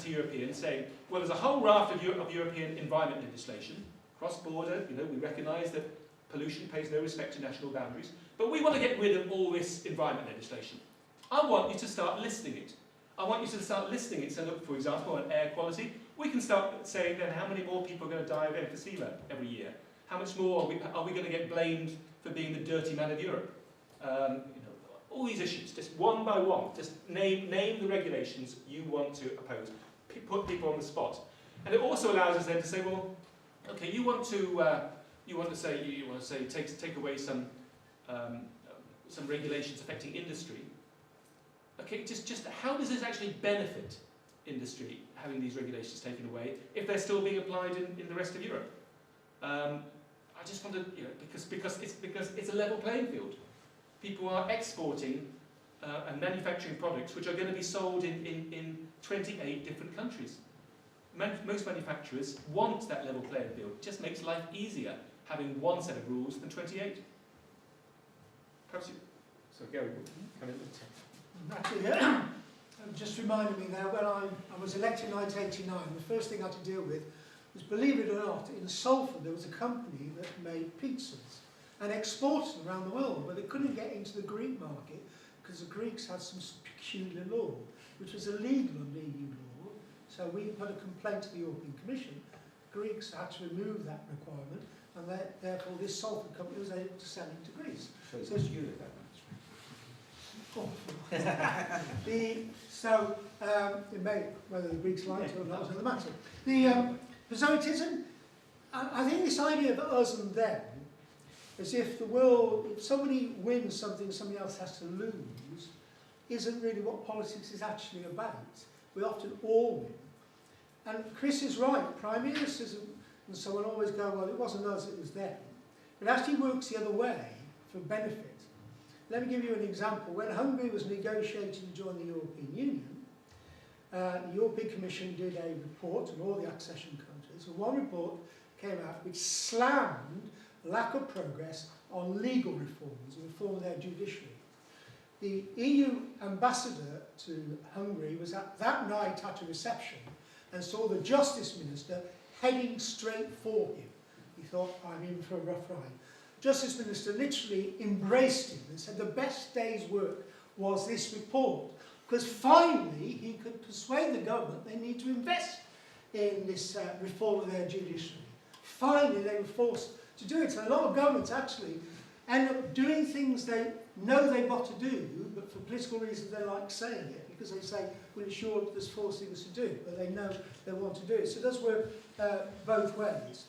anti-European, saying, well, there's a whole raft of European environment legislation, cross-border, we recognise that pollution pays no respect to national boundaries, but we want to get rid of all this environment legislation. I want you to start listing it. I want you to start listing it so that, for example, on air quality, we can start saying then how many more people are going to die of emphysema every year. How much more are we going to get blamed for being the dirty man of Europe? All these issues, just one by one, just name the regulations you want to oppose. Put people on the spot. And it also allows us then to say, well, okay, you want to say take away some regulations affecting industry. Okay, just how does this actually benefit industry, having these regulations taken away, if they're still being applied in the rest of Europe? I just want to, because it's a level playing field. People are exporting and manufacturing products which are going to be sold in 28 different countries. Most manufacturers want that level playing field. It just makes life easier having one set of rules than 28. Perhaps you... So Gary, come in. Actually, just reminded me there, when I was elected in 1989, the first thing I had to deal with was, believe it or not, in Salford there was a company that made pizzas and exported them around the world, but they couldn't get into the Greek market because the Greeks had some peculiar law, which was illegal under EU law. So we put a complaint to the European Commission. Greeks had to remove that requirement, and therefore this Salford company was able to sell it to Greece. So it's you that it may, whether the Greeks liked it or not, doesn't matter. So it isn't. I think this idea of us and them, as if the world, if somebody wins something, somebody else has to lose, isn't really what politics is actually about. We often all win. And Chris is right. Prime ministers and so on always go, well, it wasn't us, it was them. It actually works the other way for benefit. Let me give you an example. When Hungary was negotiating to join the European Union, the European Commission did a report on all the accession countries, and one report came out which slammed lack of progress on legal reforms and reform of their judiciary. The EU ambassador to Hungary was that night at a reception and saw the Justice Minister heading straight for him. He thought, I'm in for a rough ride. Justice Minister literally embraced him and said the best day's work was this report, because finally he could persuade the government they need to invest in this reform of their judiciary. Finally they were forced to do it. So a lot of governments actually end up doing things they know they've got to do, but for political reasons they like saying it, because they say, well, it's sure there's forcing us to do it, but they know they want to do it. So it does work both ways.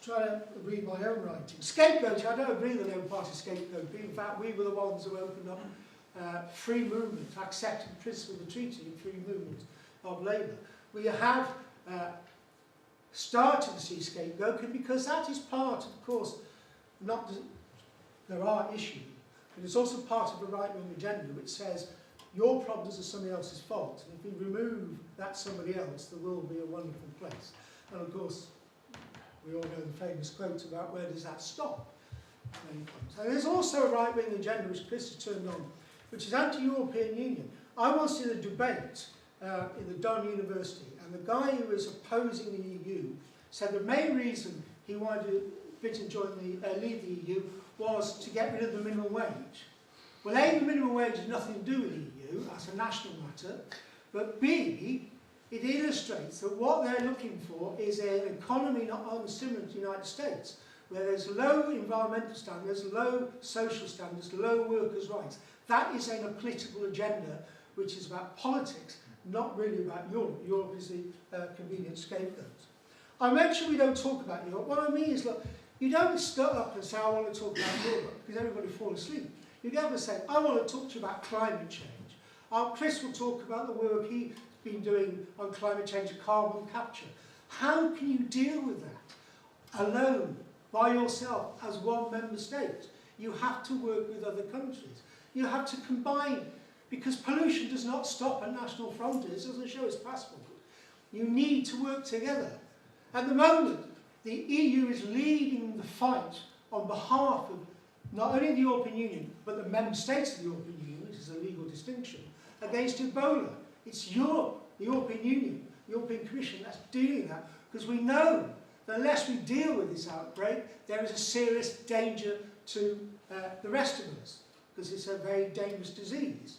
Try to read my own writing. Scapegoating, I don't agree with the Labour Party scapegoating. In fact, we were the ones who opened up free movement, accepted the principle of the treaty and free movement of labour. We have started to see scapegoating because that is part, of course, there are issues, but it's also part of the right-wing agenda which says your problems are somebody else's fault, and if we remove that somebody else, the world will be a wonderful place. And of course, we all know the famous quote about where does that stop? So there's also a right-wing agenda which Chris has turned on, which is anti-European Union. I once did a debate in the Durham University, and the guy who was opposing the EU said the main reason he wanted Britain to leave the EU was to get rid of the minimum wage. Well, A, the minimum wage has nothing to do with the EU, that's a national matter, but B, it illustrates that what they're looking for is an economy not unsimilar to the United States, where there's low environmental standards, low social standards, low workers' rights. That is a political agenda which is about politics, not really about Europe. Europe is the convenient scapegoat. I mentioned we don't talk about Europe. What I mean is, look, you don't start up and say, I want to talk about Europe, because everybody falls asleep. You go up and say, I want to talk to you about climate change. Chris will talk about the work he's been doing on climate change and carbon capture. How can you deal with that alone, by yourself, as one member state? You have to work with other countries. You have to combine, because pollution does not stop at national frontiers, it doesn't show its passport. You need to work together. At the moment, the EU is leading the fight on behalf of not only the European Union, but the member states of the European Union, which is a legal distinction, against Ebola. It's Europe, the European Union, the European Commission that's dealing that, because we know that unless we deal with this outbreak, there is a serious danger to the rest of us, because it's a very dangerous disease.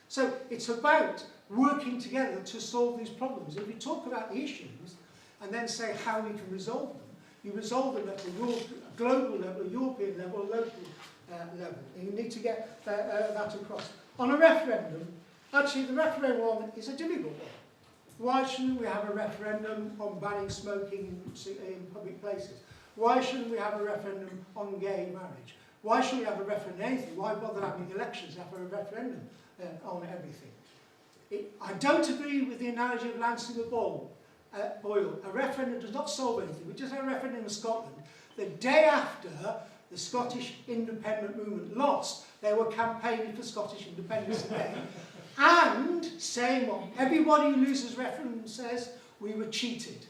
So it's about working together to solve these problems. If we talk about the issues and then say how we can resolve them, you resolve them at the global level, European level, local level. And you need to get that across. On a referendum, actually the referendum one is a difficult one. Why shouldn't we have a referendum on banning smoking in public places? Why shouldn't we have a referendum on gay marriage? Why should we have a referendum on anything? Why bother having elections after a referendum on everything? I don't agree with the analogy of lancing a boil. A referendum does not solve anything. We just had a referendum in Scotland. The day after the Scottish independent movement lost, they were campaigning for Scottish independence again. And saying what everybody who loses referendum says, we were cheated.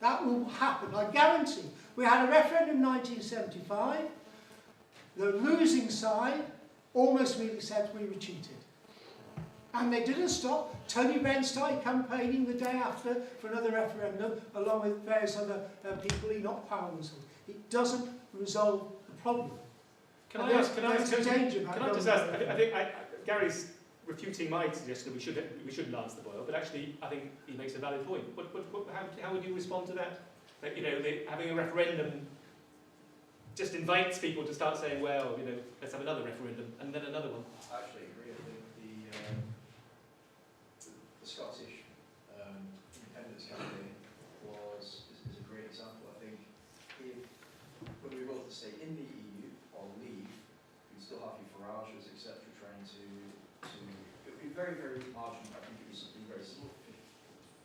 That will happen, I guarantee. We had a referendum in 1975. The losing side almost immediately said we were cheated. And they didn't stop. Tony Benn started campaigning the day after for another referendum, along with various other people, Enoch Powell and so on. It doesn't resolve the problem. Can I just ask, I think Gary's refuting my suggestion that we shouldn't lance the boil, but actually I think he makes a valid point. How would you respond to that? That, you know, having a referendum just invites people to start saying, well, you know, let's have another referendum and then another one. I actually agree. I think the Scottish independence campaign is a great example. I think if when we were to stay in the EU or leave, you'd still have your Farages, etc., trying to it would be very, very marginal. I think it would be something very small,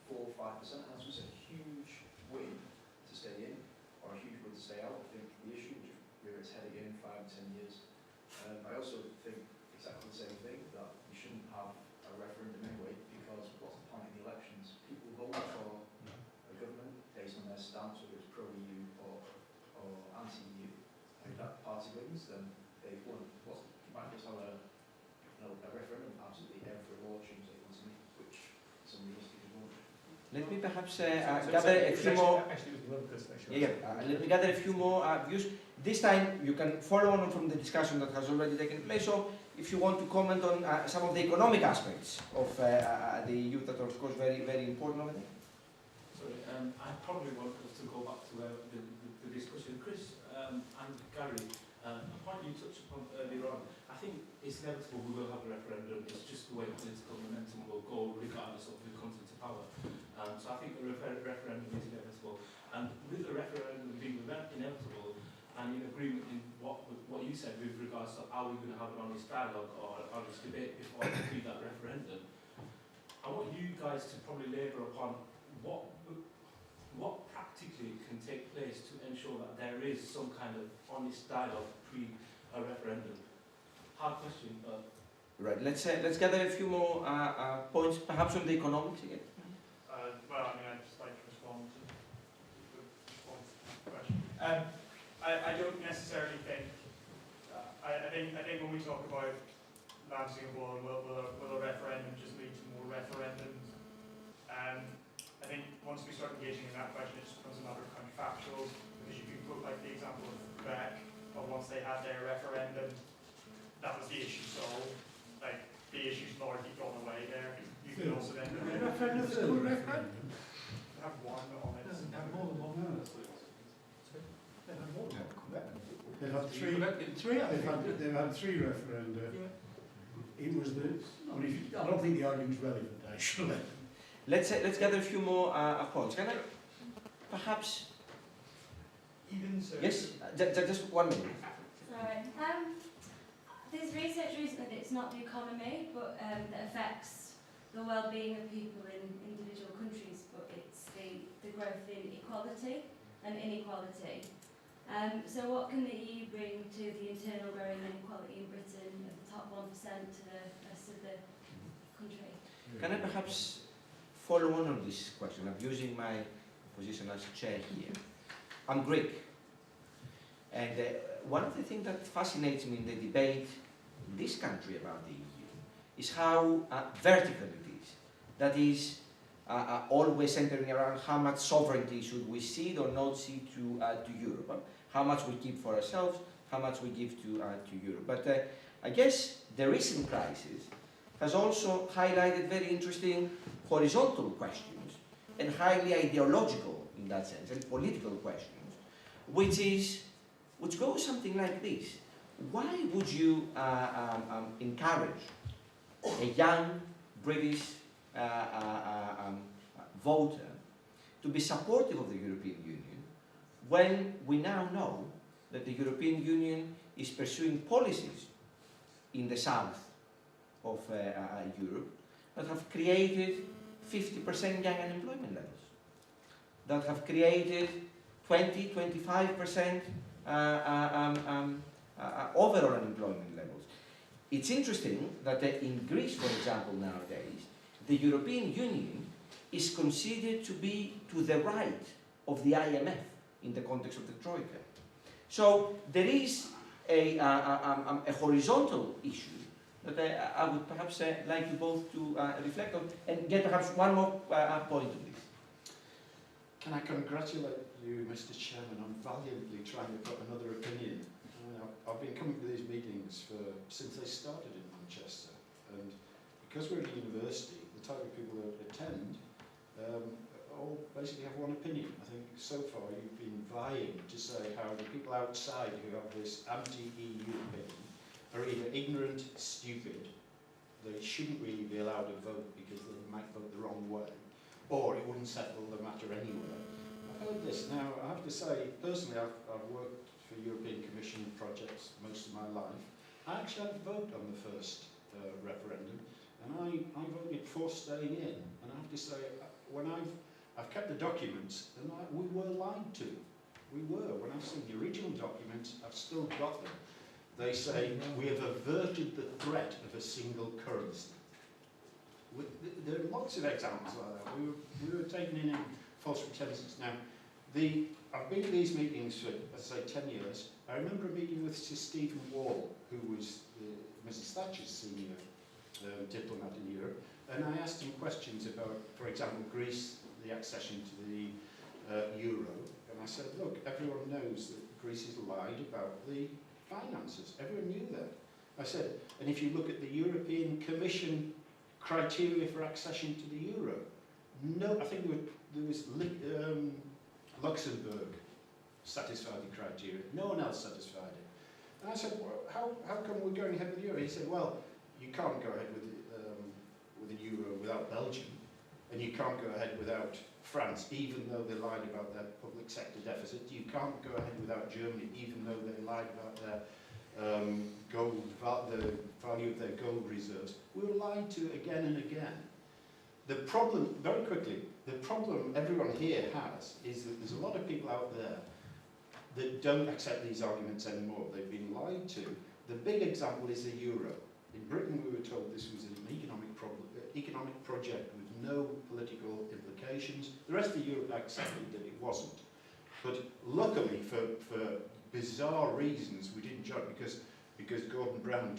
4 or 5%. That was a huge win to stay in or a huge win to stay out. I think the issue which rear its head again in 5 and 10 years. I also think exactly the same thing, that we shouldn't have a referendum anyway, because what's the point of the elections? People vote for a government based on their stance, whether it's pro-EU or anti-EU. And if that party wins, then they've won. You might just have a referendum absolutely every law change they want to make, which some realistically won't. Let me perhaps gather a few more. Let me gather a few more views. This time you can follow on from the discussion that has already taken place. So, if you want to comment on some of the economic aspects of the EU that are, of course, very, very important over there. Sorry, I probably want us to go back to the discussion. Chris and Gary, a point you touched upon earlier on, I think it's inevitable we will have a referendum. It's just the way the political momentum will go regardless of who comes into power. So I think the referendum is inevitable. And with the referendum being inevitable, and in agreement in what you said with regards to are we going to have an honest dialogue or an honest debate before we do that referendum, I want you guys to probably labour upon what practically can take place to ensure that there is some kind of honest dialogue pre a referendum. Hard question, but... Right, let's gather a few more points, perhaps on the economics again. Well, I mean, I'd just like to respond to the question. I don't necessarily think. I think when we talk about lancing a boil, will a referendum just lead to more referendums? I think once we start engaging in that question, it just becomes a matter of counterfactuals, because you can put like the example of Quebec, of once they had their referendum, that was the issue solved. Like the issue's largely gone away there. You can also then referendum. have one on it. Have more than one. They've had three. They've had 3 referenda. Yeah. It was I don't think the argument's relevant actually. Let's gather a few more points. Can I perhaps? Even so. Yes, just 1 minute. Sorry. There's research recently that it's not the economy, but that affects the well-being of people in individual countries, but it's the growth in equality and inequality. So what can the EU bring to the internal growing inequality in Britain of the top 1% to the rest of the country? Can I perhaps follow on this question? I'm using my position as chair here. I'm Greek. And one of the things that fascinates me in the debate in this country about the EU is how vertical it is. That is always centering around how much sovereignty should we cede or not cede to Europe, how much we keep for ourselves, how much we give to Europe. But I guess the recent crisis has also highlighted very interesting horizontal questions and highly ideological, in that sense, and political questions, which goes something like this. Why would you encourage a young British voter to be supportive of the European Union when we now know that the European Union is pursuing policies in the south of Europe that have created 50% young unemployment levels, that have created 20–25% overall unemployment levels. It's interesting that in Greece, for example, nowadays, the European Union is considered to be to the right of the IMF in the context of the Troika. So there is a horizontal issue that I would perhaps like you both to reflect on and get perhaps one more point on this. Can I congratulate you, Mr. Chairman, on valiantly trying to put another opinion? I've been coming to these meetings since they started in Manchester, and because we're at a university, the type of people that attend all basically have one opinion. I think so far you've been vying to say how the people outside who have this anti-EU opinion are either ignorant, stupid, they shouldn't really be allowed to vote because they might vote the wrong way, or it wouldn't settle the matter anywhere. I've heard this. Now, I have to say, personally, I've worked for European Commission projects most of my life. I actually had a vote on the first referendum, and I voted for staying in. And I have to say, when I've kept the documents, and we were lied to. We were. When I've seen the original documents, I've still got them. They say, we have averted the threat of a single currency. There are lots of examples like that. We were taken in false pretenses. Now, I've been to these meetings for, let's say, 10 years. I remember a meeting with Sir Stephen Wall, who was Mrs. Thatcher's senior diplomat in Europe, and I asked him questions about, for example, Greece, the accession to the euro, and I said, look, everyone knows that Greece has lied about the finances. Everyone knew that. I said, and if you look at the European Commission criteria for accession to the euro, no, I think there was Luxembourg satisfied the criteria. No one else satisfied it. And I said, well, how come we're going ahead with the euro? He said, well, you can't go ahead with the euro without Belgium, and you can't go ahead without France, even though they lied about their public sector deficit. You can't go ahead without Germany, even though they lied about their the value of their gold reserves. We were lied to again and again. The problem, very quickly, the problem everyone here has is that there's a lot of people out there that don't accept these arguments anymore. They've been lied to. The big example is the euro. In Britain, we were told this was an economic project with no political implications. The rest of Europe accepted that it wasn't. But luckily, for bizarre reasons, we didn't join because Gordon Brown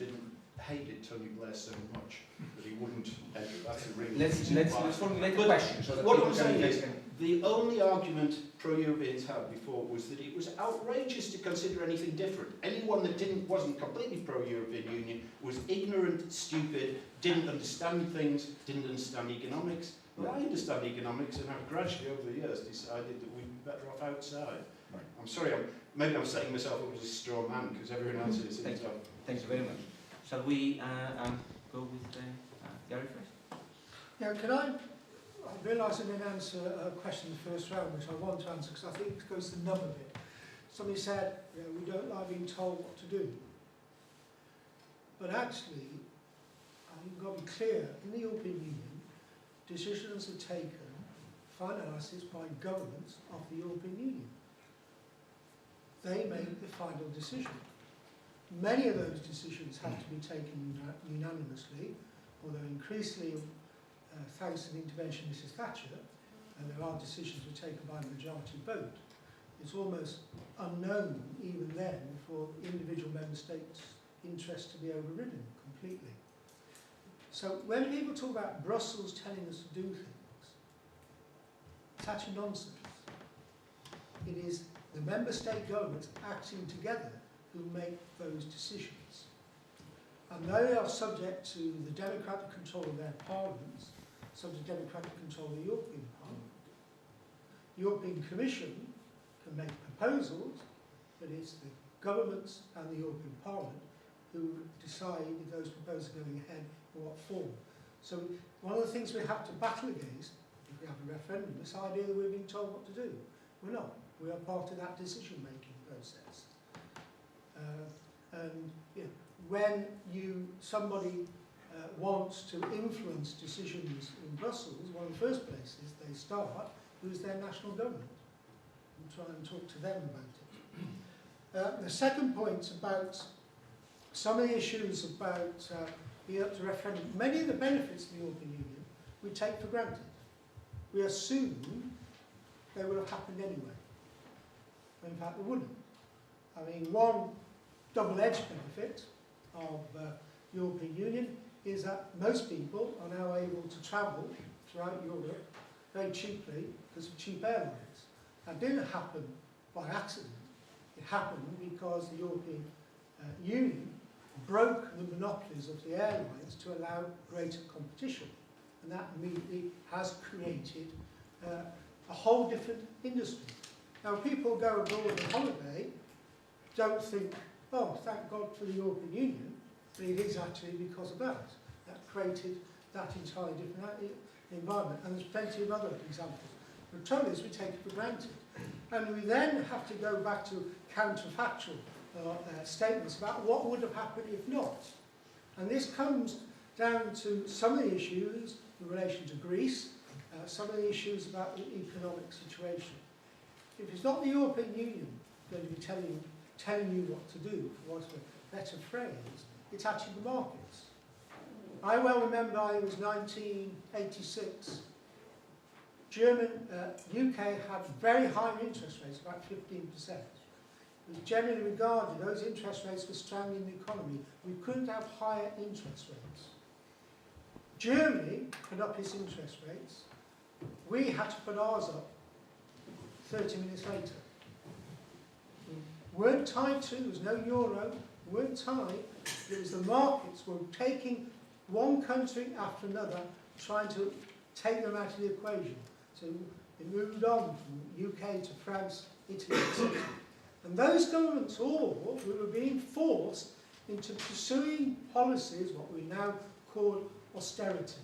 hated Tony Blair so much that he wouldn't enter. That's a real Let's formulate the question. So that what I'm saying is, the only argument pro-Europeans had before was that it was outrageous to consider anything different. Anyone that wasn't completely pro-European Union was ignorant, stupid, didn't understand things, didn't understand economics. Well, I understand economics, and I've gradually over the years decided that we'd be better off outside. Right. I'm sorry, maybe I'm setting myself up as a straw man because everyone else is. Thanks very much. Shall we go with Gary first? Yeah, I realise I didn't answer a question in the first round, which I want to answer because I think it goes to the nub of it. Somebody said, we don't like being told what to do. But actually, you've got to be clear, in the European Union, decisions are taken, finances by governments of the European Union. They make the final decision. Many of those decisions have to be taken unanimously, although increasingly, thanks to the intervention of Mrs. Thatcher, and there are decisions that are taken by a majority vote, it's almost unknown even then for individual member states' interests to be overridden completely. So when people talk about Brussels telling us to do things, it's actually nonsense. It is the member state governments acting together who make those decisions. And they are subject to the democratic control of their parliaments, subject to democratic control of the European Parliament. The European Commission can make proposals, but it's the governments and the European Parliament who decide if those proposals are going ahead in what form. So one of the things we have to battle against, if we have a referendum, this idea that we're being told what to do. We're not. We are part of that decision-making process. And you know, when somebody wants to influence decisions in Brussels, one of the first places they start is their national government and try and talk to them about it. The second point about some of the issues about the up to referendum, many of the benefits of the European Union we take for granted. We assume they would have happened anyway. In fact, they wouldn't. I mean, one double-edged benefit of the European Union is that most people are now able to travel throughout Europe very cheaply because of cheap airlines. That didn't happen by accident. It happened because the European Union broke the monopolies of the airlines to allow greater competition. And that immediately has created a whole different industry. Now, people go abroad on holiday, don't think, oh, thank God for the European Union, but it is actually because of that. That created that entirely different environment. And there's plenty of other examples. The trouble is we take it for granted. And we then have to go back to counterfactual statements about what would have happened if not. And this comes down to some of the issues in relation to Greece, some of the issues about the economic situation. If it's not the European Union going to be telling you what to do, for want of a better phrase, it's actually the markets. I well remember it was 1986. UK had very high interest rates, about 15%. It was generally regarded, those interest rates were strangling the economy. We couldn't have higher interest rates. Germany put up its interest rates. We had to put ours up 30 minutes later. We weren't tied to, there was no euro, we weren't tied. It was the markets were taking one country after another, trying to take them out of the equation. So it moved on from UK to France, Italy, etc. And those governments all were being forced into pursuing policies, what we now call austerity.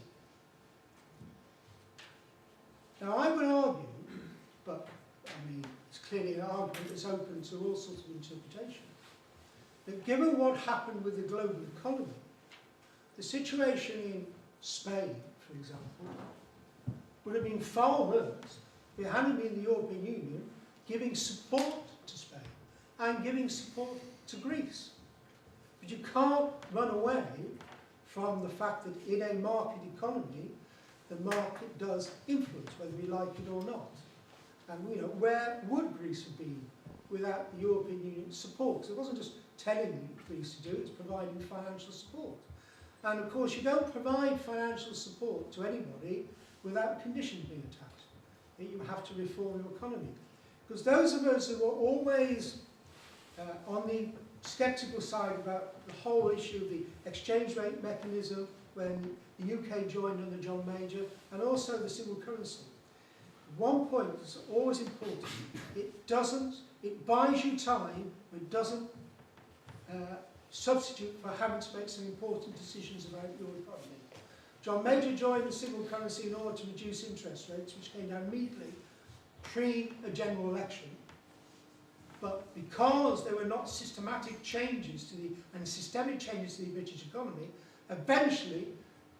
Now I would argue, but I mean, it's clearly an argument that's open to all sorts of interpretation, that given what happened with the global economy, the situation in Spain, for example, would have been far worse if it hadn't been the European Union giving support to Spain and giving support to Greece. But you can't run away from the fact that in a market economy, the market does influence, whether we like it or not. And you know, where would Greece have been without the European Union support? So it wasn't just telling Greece to do it, it's providing financial support. And of course, you don't provide financial support to anybody without conditions being attached. You have to reform your economy. Because those of us who are always on the sceptical side about the whole issue of the exchange rate mechanism when the UK joined under John Major, and also the single currency. One point that's always important, it buys you time, but it doesn't substitute for having to make some important decisions about your economy. John Major joined the single currency in order to reduce interest rates, which came down immediately pre a general election. But because there were not systematic changes and systemic changes to the British economy, eventually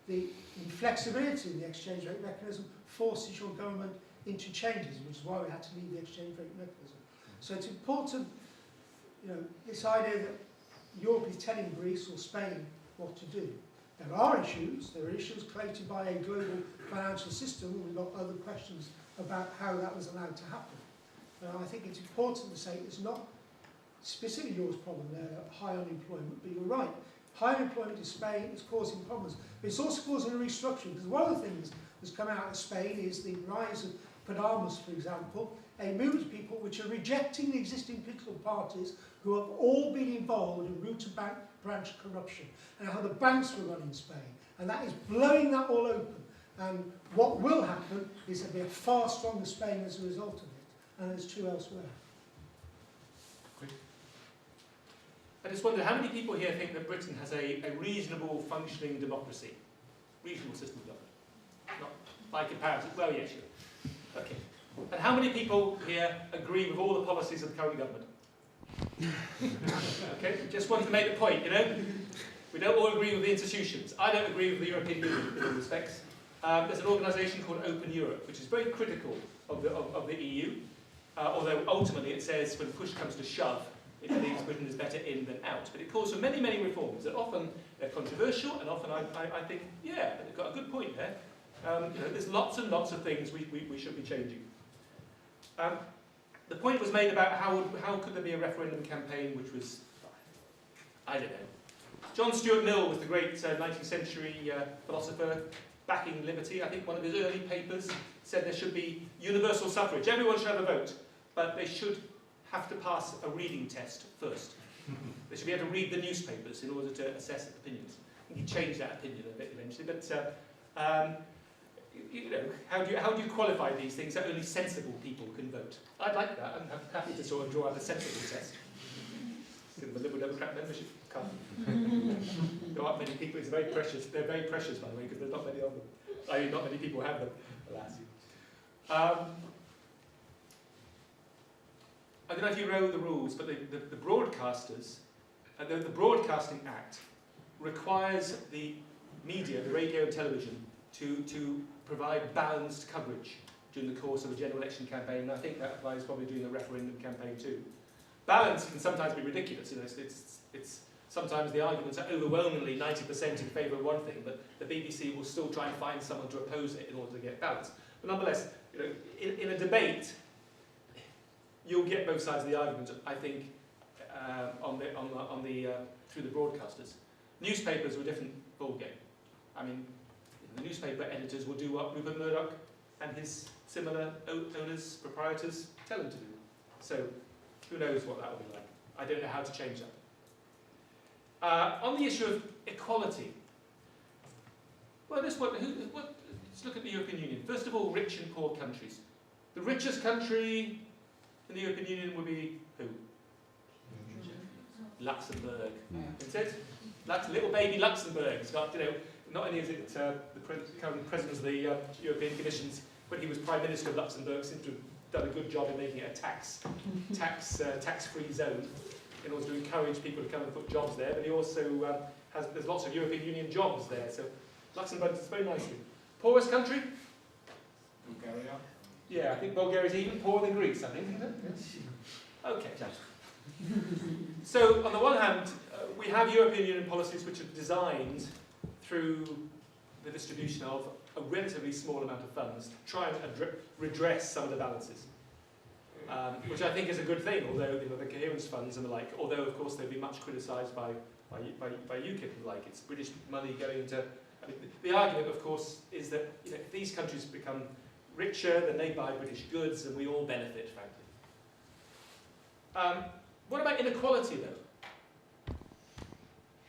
the inflexibility in the exchange rate mechanism forces your government into changes, which is why we had to leave the exchange rate mechanism. So it's important, you know, this idea that Europe is telling Greece or Spain what to do. There are issues created by a global financial system. We've got other questions about how that was allowed to happen. But I think it's important to say it's not specifically Europe's problem, high unemployment, but you're right. high unemployment in Spain is causing problems. But it's also causing a restructuring, because one of the things that's come out of Spain is the rise of Podemos, for example, a movement of people which are rejecting the existing political parties who have all been involved in root and branch corruption, and how the banks were run in Spain. And that is blowing that all open. And what will happen is there'll be a far stronger Spain as a result of it, and there's true elsewhere. I just wonder, how many people here think that Britain has a reasonable functioning democracy? Reasonable system of government? Not by comparison. Well, yeah, sure. Okay. And how many people here agree with all the policies of the current government? Okay, just want to make the point, you know? We don't all agree with the institutions. I don't agree with the European Union in all respects. There's an organisation called Open Europe, which is very critical of the EU, although ultimately it says when push comes to shove, it believes Britain is better in than out. But it calls for many, many reforms that often they're controversial, and often I think, yeah, they've got a good point there. You know, there's lots and lots of things we should be changing. The point was made about how could there be a referendum campaign which was, I don't know. John Stuart Mill was the great 19th century philosopher backing liberty. I think one of his early papers said there should be universal suffrage. Everyone should have a vote, but they should have to pass a reading test first. They should be able to read the newspapers in order to assess opinions. I think he changed that opinion a bit eventually, but you know, how do you qualify these things that only sensible people can vote? I'd like that. I'm happy to sort of draw out a sensible test. Give them a Liberal Democrat membership card. There aren't many people. It's very precious. They're very precious, by the way, because there's not many of them. I mean, not many people have them, alas. I don't know if you know the rules, but the broadcasters, the Broadcasting Act requires the media, the radio and television, to provide balanced coverage during the course of a general election campaign, and I think that applies probably during a referendum campaign too. Balance can sometimes be ridiculous. You know, it's sometimes the arguments are overwhelmingly 90% in favour of one thing, but the BBC will still try and find someone to oppose it in order to get balance. But nonetheless, you know, in a debate, you'll get both sides of the argument, I think, through the broadcasters. Newspapers are a different ballgame. I mean, the newspaper editors will do what Rupert Murdoch and his similar owners, proprietors, tell them to do. So, who knows what that will be like. I don't know how to change that. On the issue of equality, well, let's look at the European Union. First of all, rich and poor countries. The richest country in the European Union would be who? Luxembourg. That's it. Little baby Luxembourg. It's got, you know, not only is it the current president of the European Commission, when he was Prime Minister of Luxembourg, seems to have done a good job in making it a tax-free zone in order to encourage people to come and put jobs there. But he also there's lots of European Union jobs there. So Luxembourg is very nicely. Poorest country? Bulgaria. Yeah, I think Bulgaria is even poorer than Greece, I think, isn't it? Yes. Okay. So on the one hand, we have European Union policies which are designed through the distribution of a relatively small amount of funds to try and redress some of the balances, which I think is a good thing, although, you know, the coherence funds and the like, although of course they'd be much criticised by UKIP and the like. It's British money going to... I mean, the argument, of course, is that, you know, if these countries become richer, then they buy British goods and we all benefit, frankly. What about inequality, though?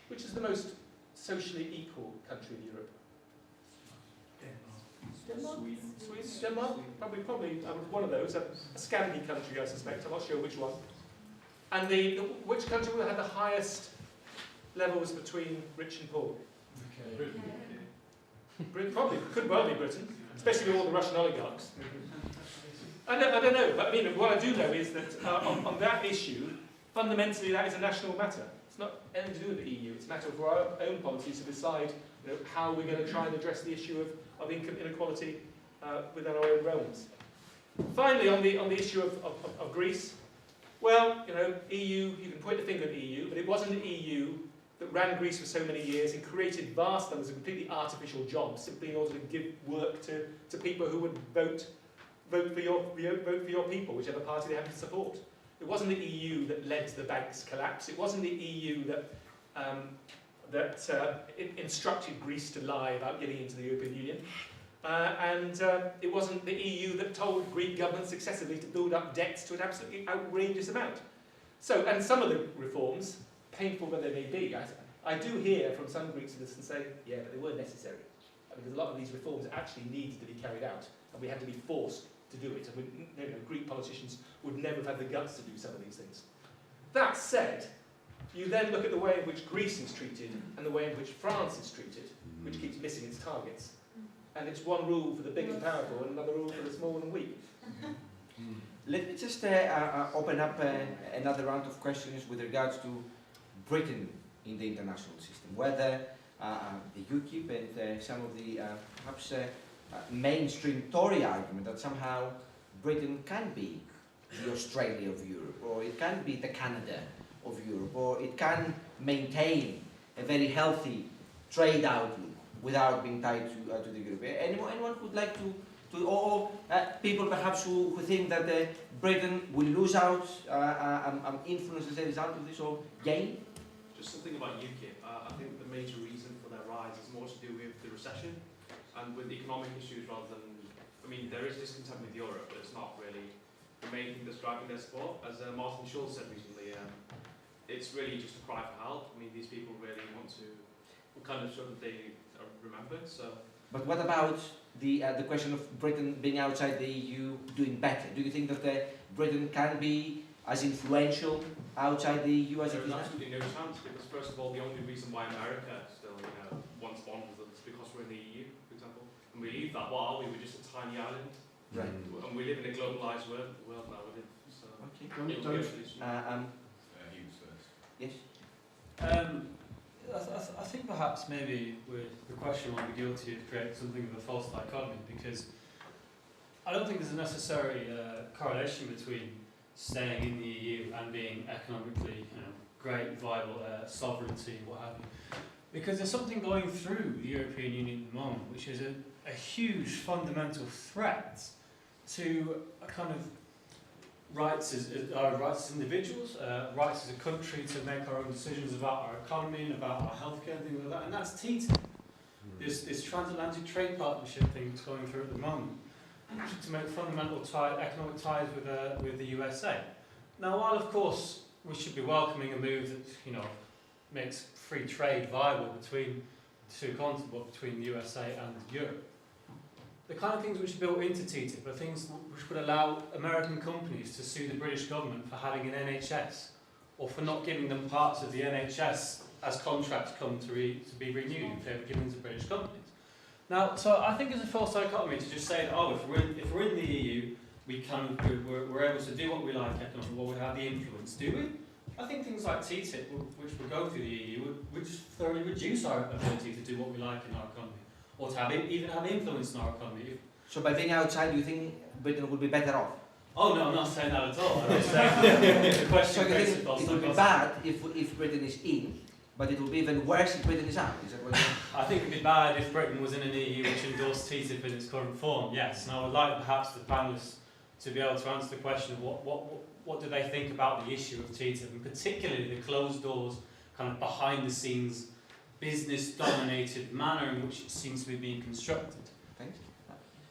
Which is the most socially equal country in Europe? Sweden? Denmark? Probably one of those. A Scandi country, I suspect. I'm not sure which one. And which country will have the highest levels between rich and poor? Britain. Probably. Could well be Britain. Especially with all the Russian oligarchs. I don't know. But I mean, what I do know is that on that issue, fundamentally that is a national matter. It's not anything to do with the EU. It's a matter for our own policies to decide, you know, how we're going to try and address the issue of income inequality within our own realms. Finally, on the issue of Greece, well, you know, EU, you can point the finger at the EU, but it wasn't the EU that ran Greece for so many years and created vast numbers of completely artificial jobs simply in order to give work to people who would vote for your people, whichever party they happen to support. It wasn't the EU that led to the bank's collapse. It wasn't the EU that that instructed Greece to lie about getting into the European Union. It wasn't the EU that told Greek government successively to build up debts to an absolutely outrageous amount. So, and some of the reforms, painful though they may be, I do hear from some Greek citizens say, yeah, but they were necessary. Because a lot of these reforms actually needed to be carried out, and we had to be forced to do it. And Greek politicians would never have had the guts to do some of these things. That said, you then look at the way in which Greece is treated and the way in which France is treated, which keeps missing its targets. And it's one rule for the big and powerful and another rule for the small and weak. Let me just open up another round of questions with regards to Britain in the international system. Whether the UKIP and some of the perhaps mainstream Tory argument that somehow Britain can be the Australia of Europe, or it can be the Canada of Europe, or it can maintain a very healthy trade outlook without being tied to the Europe. Anyone who would like to or people perhaps who think that Britain will lose out influence as a result of this, or gain? Just something about UKIP. I think the major reason for their rise is more to do with the recession and with economic issues rather than, I mean, there is discontent with Europe, but it's not really the main thing that's driving their support. As Martin Schulz said recently, it's really just a cry for help. I mean, these people really want to kind of show that they are remembered. So. But what about the question of Britain being outside the EU doing better? Do you think that Britain can be as influential outside the EU as it is now? There's absolutely no chance, because first of all, the only reason why America still wants bonds is because we're in the EU, for example. And we leave that, what are we? We're just a tiny island. Right. And we live in a globalised world now. So okay. Yes? I think perhaps maybe the question might be guilty of creating something of a false dichotomy, because I don't think there's a necessary correlation between staying in the EU and being economically great, viable, sovereignty, what have you. Because there's something going through the European Union at the moment which is a huge fundamental threat to a kind of rights as individuals, rights as a country to make our own decisions about our economy and about our healthcare and things like that, and that's TTIP. This transatlantic trade partnership thing that's going through at the moment, to make fundamental economic ties with the USA. Now, while of course we should be welcoming a move that makes free trade viable between the two continents, between the USA and Europe, the kind of things which are built into TTIP are things which would allow American companies to sue the British government for having an NHS, or for not giving them parts of the NHS as contracts come to be renewed in favour of giving to British companies. Now, so I think it's a false dichotomy to just say that, oh, if we're in the EU, we're able to do what we like economically, well, we have the influence. Do we? I think things like TTIP, which would go through the EU, would just thoroughly reduce our ability to do what we like in our economy, or to even have influence in our economy. So by being outside, you think Britain would be better off? Oh no, I'm not saying that at all. I'm just saying the question. So you think it would be bad if Britain is in, but it would be even worse if Britain is out? Is that what I think it would be bad if Britain was in an EU which endorsed TTIP in its current form, yes. And I would like perhaps the panellists to be able to answer the question of what do they think about the issue of TTIP, and particularly the closed doors, kind of behind the scenes, business-dominated manner in which it seems to be being constructed. Thanks.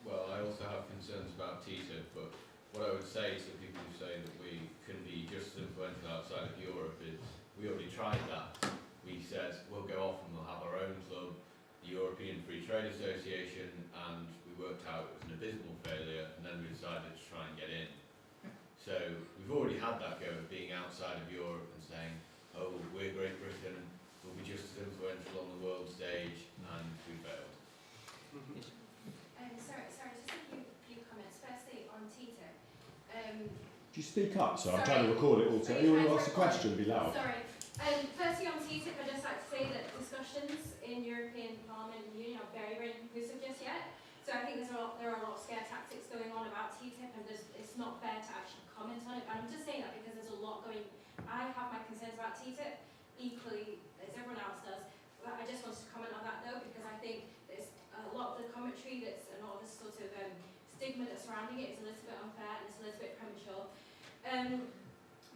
Well, I also have concerns about TTIP, but what I would say to people who say that we can be just as influential outside of Europe is we already tried that. We said we'll go off and we'll have our own club, the European Free Trade Association, and we worked out it was an abysmal failure, and then we decided to try and get in. So we've already had that go of being outside of Europe and saying, oh, we're Great Britain, we'll be just as influential on the world stage, and we failed. Sorry, just a few comments. Firstly, on TTIP. Do you speak up? So I'm Sorry. trying to record it all. Sorry, Anyone who asks a question, be loud. Sorry. Firstly, on TTIP, I'd just like to say that discussions in European Parliament and Union are very, very conclusive just yet. So I think there are a lot of scare tactics going on about TTIP, and it's not fair to actually comment on it. And I'm just saying that because there's a lot going. I have my concerns about TTIP equally as everyone else does. But I just wanted to comment on that though, because I think there's a lot of the commentary and all this sort of stigma that's surrounding it is a little bit unfair and it's a little bit premature.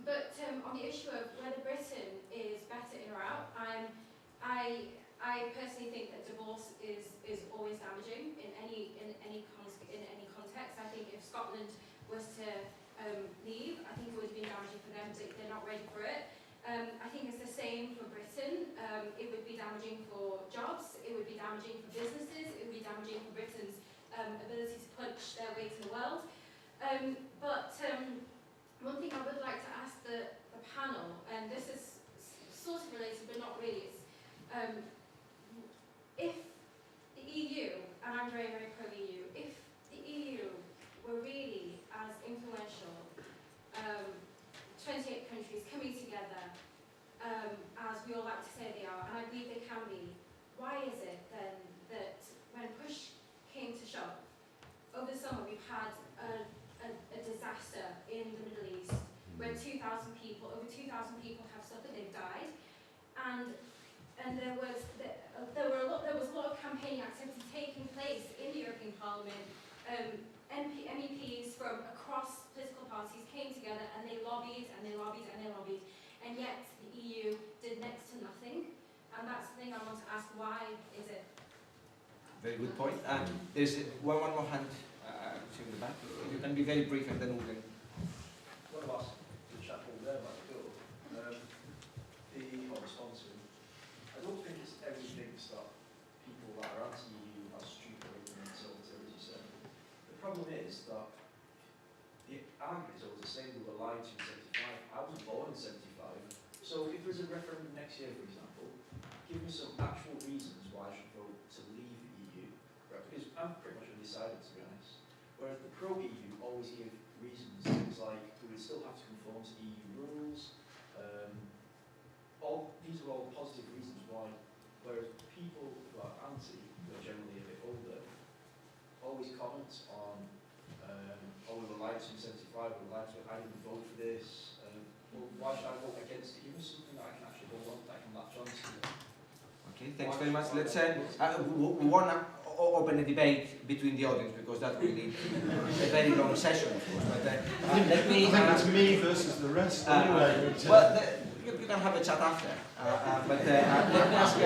But on the issue of whether Britain is better in or out, I personally think that divorce is always damaging in any context. I think if Scotland was to leave, I think it would be damaging for them. They're not ready for it. I think it's the same for Britain. It would be damaging for jobs. It would be damaging for businesses. It would be damaging for Britain's ability to punch their way to the world. But one thing I would like to ask the panel, and this is sort of related but not really, is if the EU, and I'm very, very pro-EU, if the EU were really as influential, 28 countries coming together, as we all like to say they are, and I believe they can be, why is it then that when push came to shove, over the summer we've had a disaster in the Middle East where over 2,000 people have suffered, they've died, and there was a lot of campaigning activity taking place in the European Parliament. MEPs from across political parties came together and they lobbied and they lobbied and they lobbied, and yet the EU did next to nothing. And that's the thing I want to ask, why is it? Very good point. There's one more hand in the back. You can be very brief and then we can... One of us, the chapel there might go. I'll respond to him. I don't think it's everything that people that are anti-EU are stupid or ignorant, so as you said. The problem is that the argument is always the same. We were lied to in 75. I was born in 75. So if there's a referendum next year, for example, give me some actual reasons why I should vote to leave the EU. Right? Because I'm pretty much undecided, to be honest. Whereas the pro-EU always give reasons, things like we would still have to conform to EU rules. These are all positive reasons why. Whereas people who are anti, who are generally a bit older, always comment on, oh, we were lied to in 75, we were lied to, I didn't vote for this. Well, why should I vote against it? Give me something that I can actually hold on, that I can latch on to. Okay, thanks very much. Let's we want to open a debate between the audience because that will need a very long session, of course. But let me. I think it's me versus the rest. Anyway, you can have a chat after. But let me ask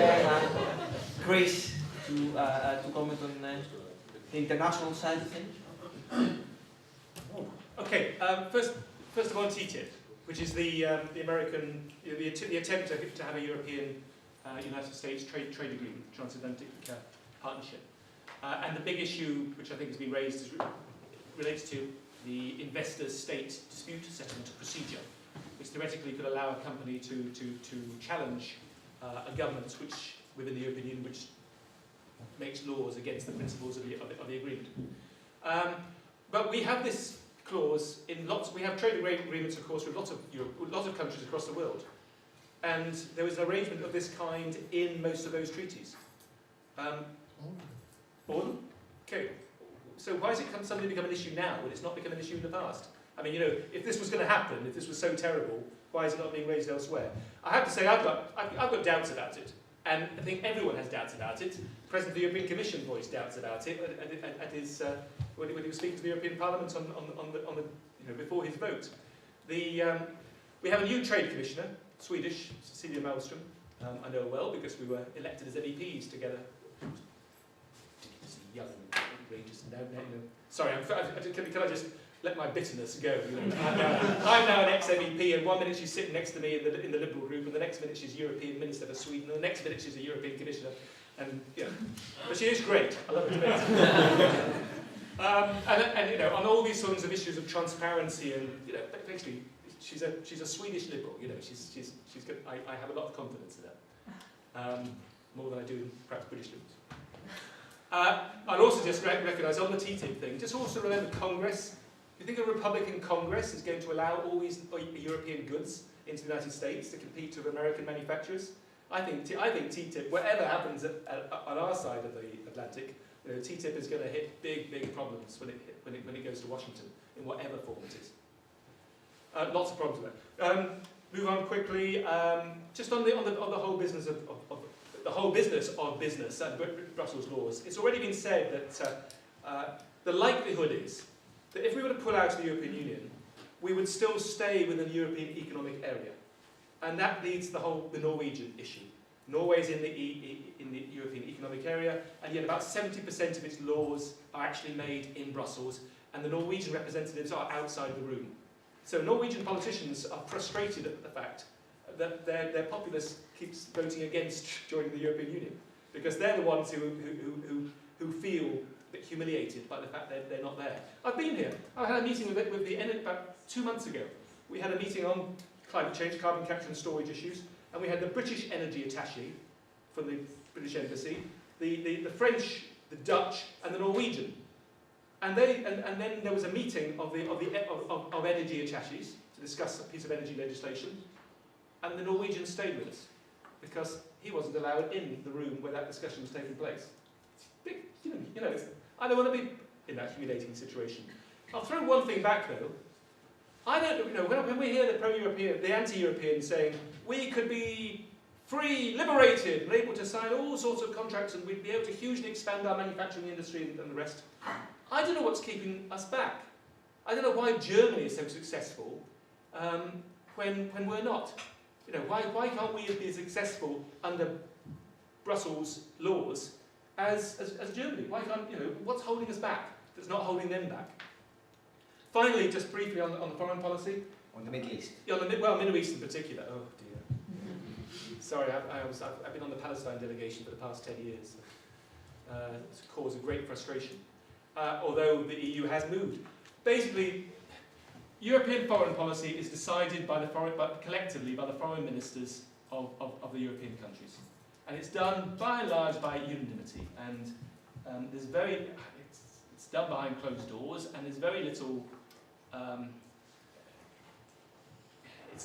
Chris to comment on the international side of things. Okay. First of all, TTIP, which is the American, the attempt to have a European United States trade agreement, transatlantic partnership. And the big issue, which I think has been raised, relates to the investor-state dispute settlement procedure, which theoretically could allow a company to challenge a government which, within the European Union, which makes laws against the principles of the agreement. But we have this clause in lots. We have trade agreements, of course, with lots of countries across the world, and there was an arrangement of this kind in most of those treaties. All of them? Okay. So why has it suddenly become an issue now when it's not become an issue in the past? I mean, if this was going to happen, if this was so terrible, why is it not being raised elsewhere? I have to say, I've got doubts about it, and I think everyone has doubts about it. The President of the European Commission voiced doubts about it at his when he was speaking to the European Parliament before his vote. We have a new trade commissioner, Swedish, Cecilia Malmström. I know her well because we were elected as MEPs together. Young, outrageous. Sorry, can I just let my bitterness go? I'm now an ex-MEP, and 1 minute she's sitting next to me in the Liberal group, and the next minute she's European Minister for Sweden, and the next minute she's a European Commissioner, and but she is great. I love her to bits. And on all these sorts of issues of transparency, and basically, she's a Swedish Liberal. She's good. I have a lot of confidence in her, more than I do in perhaps British Liberals. I'll also just recognise on the TTIP thing, just also remember Congress. Do you think a Republican Congress is going to allow all these European goods into the United States to compete with American manufacturers? I think TTIP, whatever happens on our side of the Atlantic, TTIP is going to hit big problems when it goes to Washington in whatever form it is. Lots of problems there. Move on quickly. Just on the whole business of the whole business of business and Brussels laws, it's already been said that the likelihood is that if we were to pull out of the European Union, we would still stay within the European Economic Area. And that leads to the Norwegian issue. Norway's in the European Economic Area, and yet about 70% of its laws are actually made in Brussels, and the Norwegian representatives are outside the room. So Norwegian politicians are frustrated at the fact that their populace keeps voting against joining the European Union, because they're the ones who feel a bit humiliated by the fact that they're not there. I've been here. I had a meeting with the NN about 2 months ago. We had a meeting on climate change, carbon capture and storage issues, and we had the British energy attaché from the British Embassy, the French, the Dutch, and the Norwegian. And then there was a meeting of energy attachés to discuss a piece of energy legislation, and the Norwegian stayed with us because he wasn't allowed in the room where that discussion was taking place. I don't want to be in that humiliating situation. I'll throw one thing back though. I don't know, when we hear the pro-European, the anti-European saying we could be free, liberated, and able to sign all sorts of contracts, and we'd be able to hugely expand our manufacturing industry and the rest. I don't know what's keeping us back. I don't know why Germany is so successful when we're not. Why can't we be as successful under Brussels laws as Germany? Why can't, what's holding us back that's not holding them back? Finally, just briefly on the foreign policy. On the Middle East. Yeah, Middle East in particular. Oh dear. Sorry, I've been on the Palestine delegation for the past 10 years. It's a cause of great frustration. Although the EU has moved. Basically, European foreign policy is decided collectively by the foreign ministers of the European countries. And it's done by and large by unanimity. And it's done behind closed doors, and there's very little,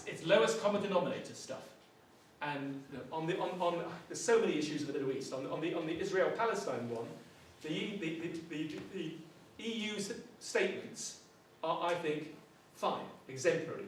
it's lowest common denominator stuff. And there's so many issues in the Middle East. On the Israel-Palestine one, the EU statements are, I think, fine, exemplary.